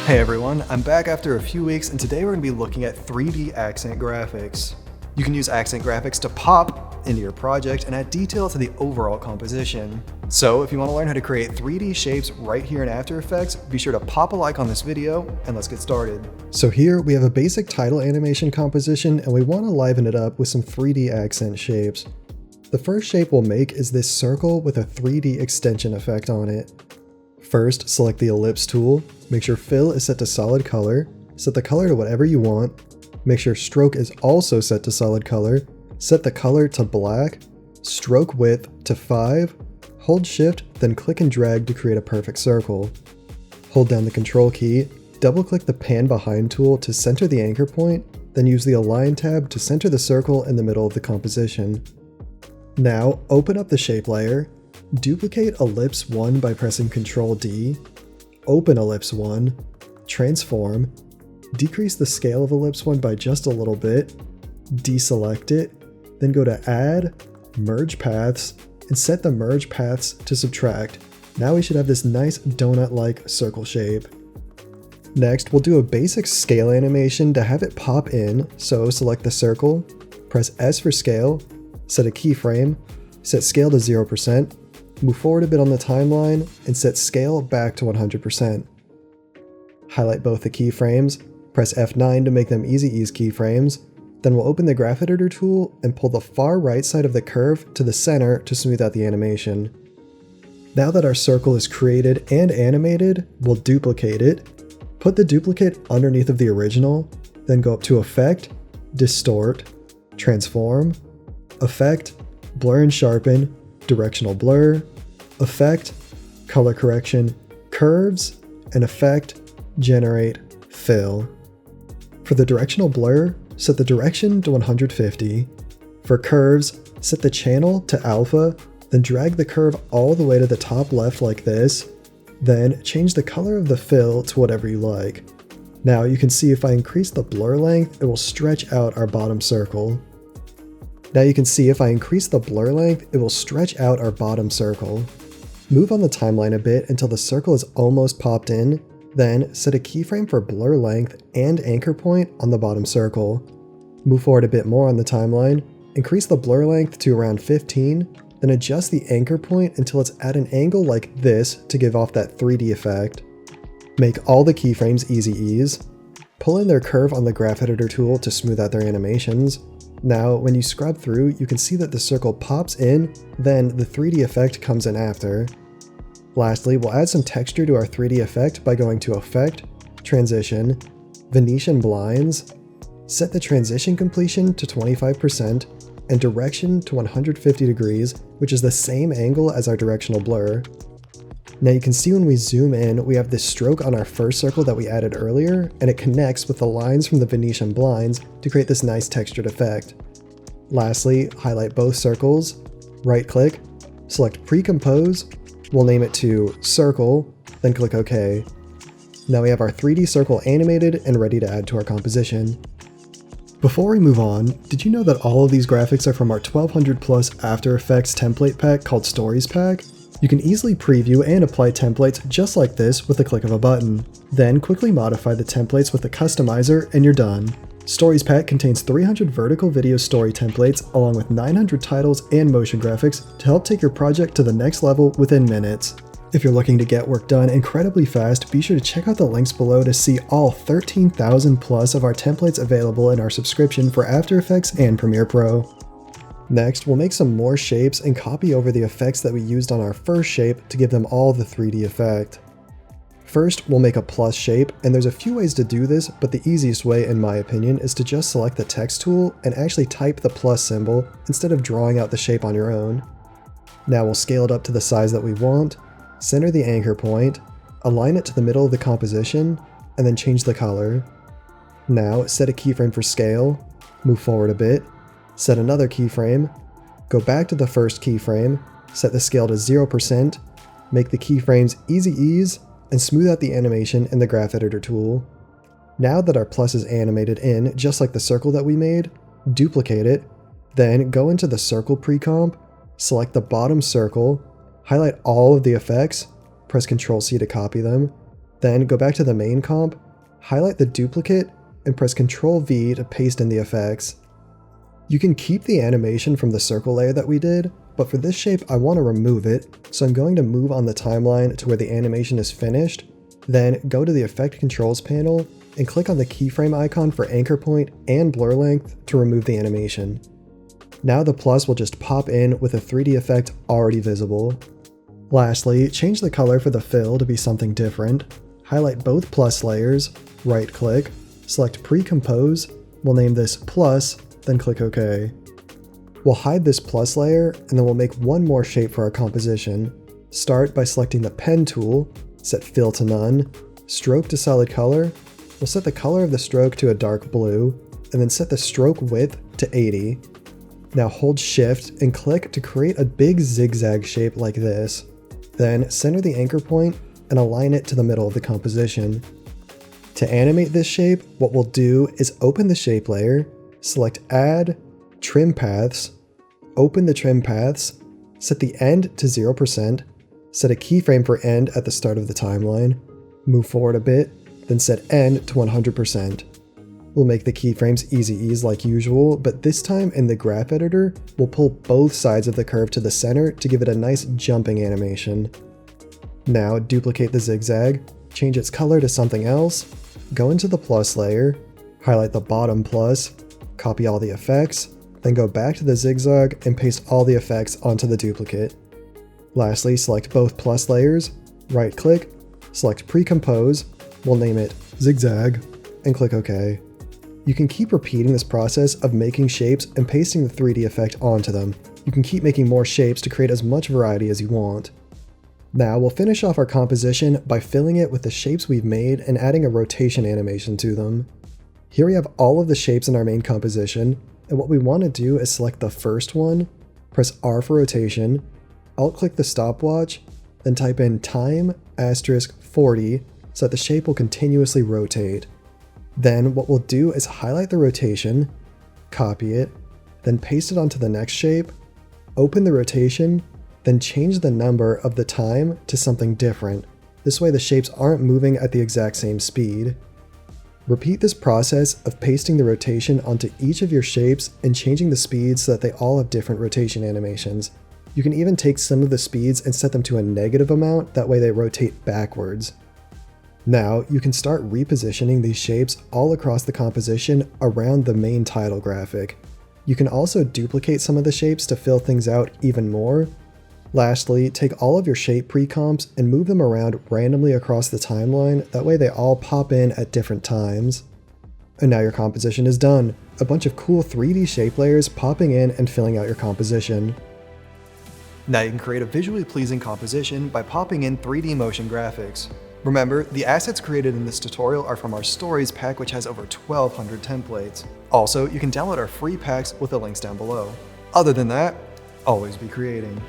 Hey everyone, I'm back after a few weeks and today we're going to be looking at 3D accent graphics. You can use accent graphics to pop into your project and add detail to the overall composition. So if you want to learn how to create 3D shapes right here in After Effects, be sure to pop a like on this video and let's get started. So here we have a basic title animation composition and we want to liven it up with some 3D accent shapes. The first shape we'll make is this circle with a 3D extension effect on it. First, select the ellipse tool, make sure fill is set to solid color, set the color to whatever you want, make sure stroke is also set to solid color, set the color to black, stroke width to 5, hold shift, then click and drag to create a perfect circle. Hold down the control key, double click the pan behind tool to center the anchor point, then use the align tab to center the circle in the middle of the composition. Now open up the shape layer, duplicate ellipse 1 by pressing Ctrl D, open ellipse 1, transform, decrease the scale of ellipse 1 by just a little bit, deselect it, then go to add, merge paths, and set the merge paths to subtract. Now we should have this nice donut-like circle shape. Next, we'll do a basic scale animation to have it pop in, so select the circle, press S for scale, set a keyframe, set scale to 0%, move forward a bit on the timeline, and set scale back to 100%. Highlight both the keyframes, press F9 to make them easy ease keyframes, then we'll open the graph editor tool and pull the far right side of the curve to the center to smooth out the animation. Now that our circle is created and animated, we'll duplicate it, put the duplicate underneath of the original, then go up to Effect, Distort, Transform, Effect, Blur and Sharpen, Directional Blur, Effect, Color Correction, Curves, and Effect, Generate, Fill. For the directional blur, set the direction to 150. For curves, set the channel to alpha, then drag the curve all the way to the top left like this, then change the color of the fill to whatever you like. Now you can see if I increase the blur length, it will stretch out our bottom circle. Now you can see if I increase the blur length, it will stretch out our bottom circle. Move on the timeline a bit until the circle is almost popped in, then set a keyframe for blur length and anchor point on the bottom circle. Move forward a bit more on the timeline, increase the blur length to around 15, then adjust the anchor point until it's at an angle like this to give off that 3D effect. Make all the keyframes easy ease. Pull in their curve on the graph editor tool to smooth out their animations. Now, when you scrub through, you can see that the circle pops in, then the 3D effect comes in after. Lastly, we'll add some texture to our 3D effect by going to Effect, Transition, Venetian Blinds, set the transition completion to 25%, and direction to 150 degrees, which is the same angle as our directional blur. Now you can see when we zoom in, we have this stroke on our first circle that we added earlier, and it connects with the lines from the Venetian blinds to create this nice textured effect. Lastly, highlight both circles, right-click, select Pre-Compose, we'll name it to Circle, then click OK. Now we have our 3D circle animated and ready to add to our composition. Before we move on, did you know that all of these graphics are from our 1200 plus After Effects template pack called Stories Pack? You can easily preview and apply templates just like this with a click of a button. Then quickly modify the templates with the customizer and you're done. Stories Pack contains 300 vertical video story templates along with 900 titles and motion graphics to help take your project to the next level within minutes. If you're looking to get work done incredibly fast, be sure to check out the links below to see all 13,000 plus of our templates available in our subscription for After Effects and Premiere Pro. Next, we'll make some more shapes and copy over the effects that we used on our first shape to give them all the 3D effect. First, we'll make a plus shape, and there's a few ways to do this, but the easiest way, in my opinion, is to just select the text tool and actually type the plus symbol instead of drawing out the shape on your own. Now we'll scale it up to the size that we want, center the anchor point, align it to the middle of the composition, and then change the color. Now set a keyframe for scale, move forward a bit, set another keyframe, go back to the first keyframe, set the scale to 0%, make the keyframes easy ease, and smooth out the animation in the graph editor tool. Now that our plus is animated in, just like the circle that we made, duplicate it, then go into the circle pre-comp, select the bottom circle, highlight all of the effects, press Ctrl C to copy them, Then go back to the main comp, highlight the duplicate, and press Ctrl V to paste in the effects. You can keep the animation from the circle layer that we did, but for this shape I want to remove it, so I'm going to move on the timeline to where the animation is finished, then go to the Effect Controls panel and click on the keyframe icon for anchor point and blur length to remove the animation. Now the plus will just pop in with a 3D effect already visible. Lastly, change the color for the fill to be something different. Highlight both plus layers, right click, select Pre-Compose, we'll name this Plus, then click OK. We'll hide this plus layer and then we'll make one more shape for our composition. Start by selecting the pen tool, set fill to none, stroke to solid color, we'll set the color of the stroke to a dark blue, and then set the stroke width to 80. Now hold shift and click to create a big zigzag shape like this. Then center the anchor point and align it to the middle of the composition. To animate this shape, what we'll do is open the shape layer, select Add, Trim Paths, open the trim paths, set the end to 0%, set a keyframe for end at the start of the timeline, move forward a bit, then set end to 100%. We'll make the keyframes easy ease like usual, but this time in the graph editor, we'll pull both sides of the curve to the center to give it a nice jumping animation. Now duplicate the zigzag, change its color to something else, go into the plus layer, highlight the bottom plus, copy all the effects, then go back to the zigzag and paste all the effects onto the duplicate. Lastly, select both plus layers, right click, select Pre-Compose, we'll name it Zigzag, and click OK. You can keep repeating this process of making shapes and pasting the 3D effect onto them. You can keep making more shapes to create as much variety as you want. Now we'll finish off our composition by filling it with the shapes we've made and adding a rotation animation to them. Here we have all of the shapes in our main composition, and what we want to do is select the first one, press R for rotation, alt-click the stopwatch, then type in time *40 so that the shape will continuously rotate. Then what we'll do is highlight the rotation, copy it, then paste it onto the next shape, open the rotation, then change the number of the time to something different. This way the shapes aren't moving at the exact same speed. Repeat this process of pasting the rotation onto each of your shapes and changing the speeds so that they all have different rotation animations. You can even take some of the speeds and set them to a negative amount, that way they rotate backwards. Now you can start repositioning these shapes all across the composition around the main title graphic. You can also duplicate some of the shapes to fill things out even more. Lastly, take all of your shape pre-comps and move them around randomly across the timeline, that way they all pop in at different times. And now your composition is done, a bunch of cool 3D shape layers popping in and filling out your composition. Now you can create a visually pleasing composition by popping in 3D motion graphics. Remember, the assets created in this tutorial are from our Stories pack, which has over 1,200 templates. Also, you can download our free packs with the links down below. Other than that, always be creating.